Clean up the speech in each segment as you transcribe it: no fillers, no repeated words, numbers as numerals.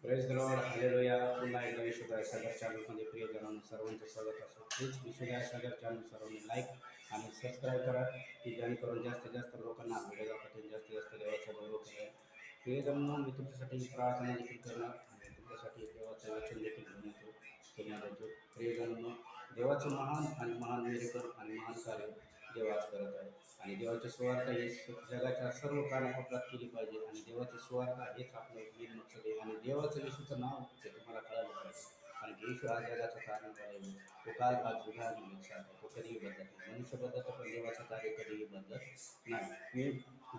Praise the Lord hallelujah. पुन्हा एकदा विशुद्ध सागर चॅनलमध्ये प्रियजनांनो सर्वांचं स्वागत असो. प्लीज विशुद्ध सागर चॅनल सर्वांनी लाईक आणि सबस्क्राईब करा की जेणेकरून जास्तीत जास्त लोकांना व्हिडिओ दाखवतील, जास्तीत जास्त देवाचा गौरव करेल. प्रियजनांनो, मी तुमच्यासाठी प्रार्थना देखील करणार आणि तुमच्यासाठी देवाचं वचन देखील घेऊन येतो. करणार येतो. प्रियजनांनो, देवाचं महान आणि महान मिरेकल आणि महान कार्य देव आज करत आहे आणि देवाची सुवार्ता ही जगाच्या सर्व प्राण्यापत्रात केली पाहिजे आणि देवाची सुवार्ता हेच आपलं मेन मकसद आहे आणि देवाचं येशूचं नाव ते तुम्हाला कळालं पाहिजे. कारण की येशू हा जगाचा कारण आहे. तो काल आज उद्या आणि एक सारखा तो कधीही बदलत नाही. मनुष्य बदलतो पण देवाचं कार्य कधीही बदलत नाही. मी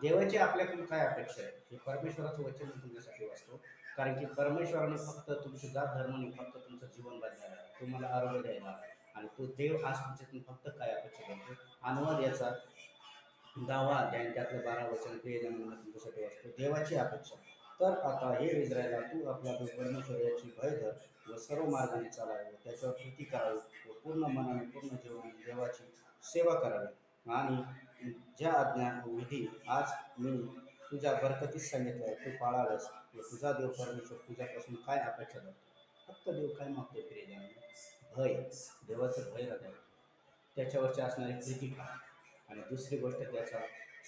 देवाची आपल्याकडून काय अपेक्षा आहे हे परमेश्वराचं वचन मी तुमच्यासाठी वाचतो. कारण की परमेश्वराने फक्त तुमची जात धर्माने फक्त तुमचं जीवन बदलायला तुम्हाला आरोग्य द्यायला आणि तो देव आज तुमच्यातून फक्त काय अपेक्षा करतो. अनुवाद याचा 10वा अध्याय आणि त्यातलं 12 वचन प्रियजनांना तुमच्यासाठी वाचतो. देवाची अपेक्षा. तर आता हे इस्रायला, तू आपला तो परमेश्वर याची भय धर व सर्व मार्गाने चालावे व त्याच्यावर प्रीती करावी व पूर्ण मनाने पूर्ण जीवनाने देवाची सेवा करावी आणि ज्या आज्ञा विधी आज मी तुझ्या बरकतीस सांगितलं आहे तू पाळावेस व तुझा देव परमेश्वर तुझ्यापासून काय अपेक्षा करतो. फक्त देव काय मागतो प्रियजनांना? भय. देवाचं भय हृदय, त्याच्यावरची असणारी प्रीती करा आणि दुसरी गोष्ट त्याचा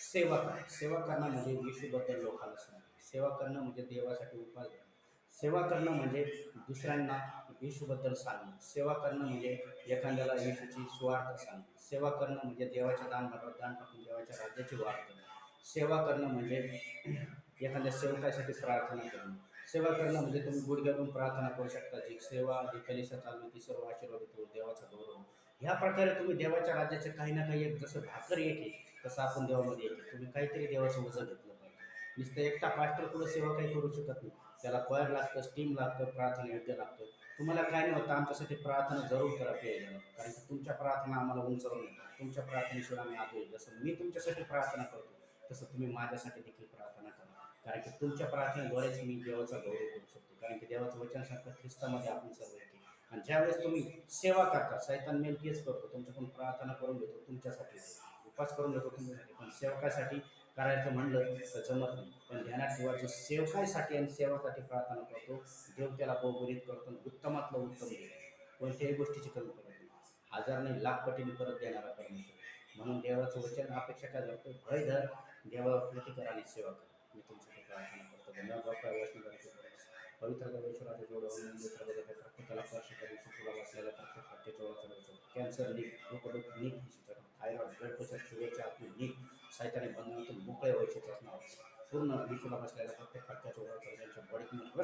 सेवा करणं. सेवा करणं म्हणजे येशूबद्दल लोकांना सांगणं. सेवा करणं म्हणजे देवासाठी उपास देणं. सेवा करणं म्हणजे दुसऱ्यांना येशूबद्दल सांगणं. सेवा करणं म्हणजे एखाद्याला येशूची सुवार्ता सांगणं. सेवा करणं म्हणजे देवाच्या दानभांडारात दान टाकून देवाच्या राज्याची वाढ करणं. सेवा करणं म्हणजे एखाद्या सेवकासाठी प्रार्थना करणं. सेवा करणं म्हणजे तुम्ही गुडघ्यातून प्रार्थना करू शकता. जी सेवा जी कलिशा चालू ती सर्व आशीर्वाद येतो, देवाचा गौरव. ह्या प्रकारे तुम्ही देवाच्या राज्याचे काही ना काही एक जसं भाकर येते तसं आपण देवामध्ये येते. तुम्ही काहीतरी देवाचं वजन घेतलं पाहिजे. नुसतं एकटा पास्टर पुढे सेवा काही करू शकत नाही. त्याला क्वायर लागतं, स्टीम लागतं, प्रार्थना योग्य लागतं. तुम्हाला काय नाही होतं, आमच्यासाठी प्रार्थना जरूर करा प्रियजन. कारण की तुमच्या प्रार्थना आम्हाला उंचावून येतात. तुमच्या प्रार्थनेशिवाय आम्ही आधुरी. जसं मी तुमच्यासाठी प्रार्थना करतो तसं तुम्ही माझ्यासाठी देखील प्रार्थना करा. कारण की तुमच्या प्रार्थनेद्वारेच मी देवाचा गौरव करू शकतो. कारण की देवाचं वचन सांगतं ख्रिस्तामध्ये आपण सर्व एके. आणि ज्यावेळेस तुम्ही सेवा करता, सैतान मेन तेच करतो, तुमच्याकडून प्रार्थना करून घेतो तुमच्यासाठी, उपास करून घेतो तुमच्यासाठी. पण सेवकासाठी करायचं म्हणलं तर जमत नाही. पण ध्यानात ठेवा, जो सेवकासाठी आणि सेवासाठी प्रार्थना करतो देव त्याला बहुगुणित करतो आणि उत्तमातलं उत्तम देतो. कोणत्याही गोष्टीची कमी पडत नाही. हजार नाही लाख पटीने परत देणारा परमेश्वर. म्हणून देवाचं वचन अपेक्षा काय करतो? भय धर, देवावर प्रीती करा आणि सेवा करा. मी तुमच्यासाठी प्रार्थना करतो. धन्यवाद बाप्पा पवित्र परमेश्वराच्या जोडून प्रत्येकाला स्पर्श करून तुला बसलेल्या प्रत्येक हत्येच्या वाचवायचं. कॅन्सर लीक, डोकं लीक, थायरॉइड, ब्लड प्रेशर, शुगरच्या आतून लीक, सायताने बंधनातून मोकळे व्हायचे नाव पूर्ण विषूला बसलेल्या प्रत्येक हत्याच्या वाचवायच्या बॉडीत